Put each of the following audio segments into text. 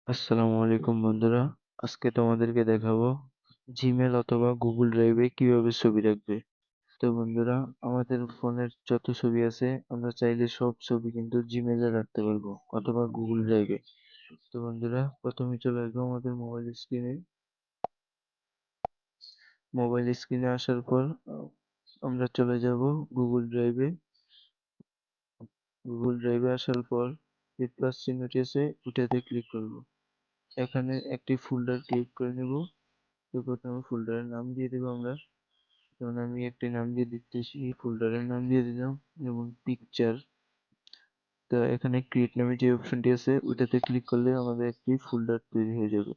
আসসালামু আলাইকুম বন্ধুরা। আজকে তোমাদেরকে দেখাবো জিমেল অথবা গুগল ড্রাইভে কিভাবে ছবি রাখবে। তো বন্ধুরা, আমাদের ফোনের যত ছবি আছে আমরা চাইলে সব ছবি কিন্তু জিমেলে রাখতে পারবো অথবা গুগল ড্রাইভে। তো বন্ধুরা, প্রথমে চলে আসবো আমাদের মোবাইল স্ক্রিনে আসার পর আমরা চলে যাব গুগল ড্রাইভে। গুগল ড্রাইভে আসার পর যে প্লাস চিহ্নটি আছে ওটাতে ক্লিক করব। এখানে একটি ফোল্ডার ক্রিয়েট করে নেব। তো প্রথমে ফোল্ডারের নাম দিয়ে দেবো আমরা। যেমন আমি একটি নাম দিয়ে দিতেছি, ফোল্ডারের নাম দিয়ে দিলাম যেমন পিকচার। তো এখানে ক্রিয়েট নামে যে অপশনটি আছে ওইটাতে ক্লিক করলে আমাদের একটি ফোল্ডার তৈরি হয়ে যাবে।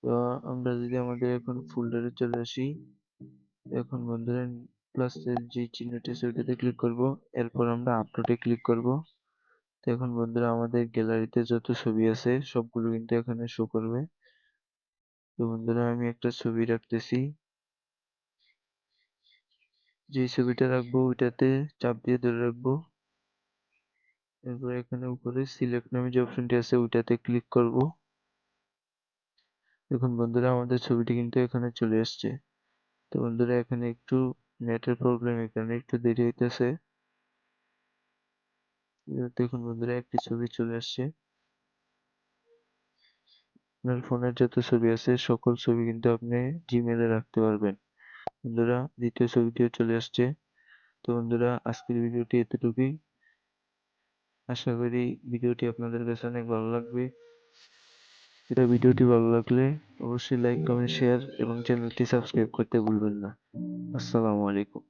তো আমরা যদি আমাদের এখন ফোল্ডারে চলে আসি, এখন বন্ধুরা প্লাসের যে চিহ্নটি আছে ওইটাতে ক্লিক করব। এরপর আমরা আপলোডে ক্লিক করব। তো এখন বন্ধুরা আমাদের গ্যালারিতে যত ছবি আছে সবগুলো কিন্তু এখানে শো করবে। তো বন্ধুরা, আমি একটা ছবি রাখতেছি। যে ছবিটা রাখবো ওইটাতে চাপ দিয়ে ধরে রাখবো। এরপর এখানে উপরে সিলেক্ট নামে যে অপশনটি আছে ওইটাতে ক্লিক করব। দেখুন বন্ধুরা, আমাদের ছবিটি কিন্তু এখানে চলে আসছে। তো বন্ধুরা, এখানে একটু নেটের প্রবলেম, এখানে একটু দেরি হইতেছে। দেখুন বন্ধুরা, একটি ছবি চলে আসছে। আপনার ফোনের যত ছবি আছে সকল ছবি কিন্তু আপনি জিমেলে রাখতে পারবেন। বন্ধুরা, দ্বিতীয় ছবিটিও চলে আসছে। তো বন্ধুরা, আজকের ভিডিওটি এতটুকুই। আশা করি ভিডিওটি আপনাদের কাছে অনেক ভালো লাগবে। ভিডিওটি ভালো লাগলে অবশ্যই লাইক, কমেন্ট, শেয়ার এবং চ্যানেলটি সাবস্ক্রাইব করতে ভুলবেন না। আসসালামু আলাইকুম।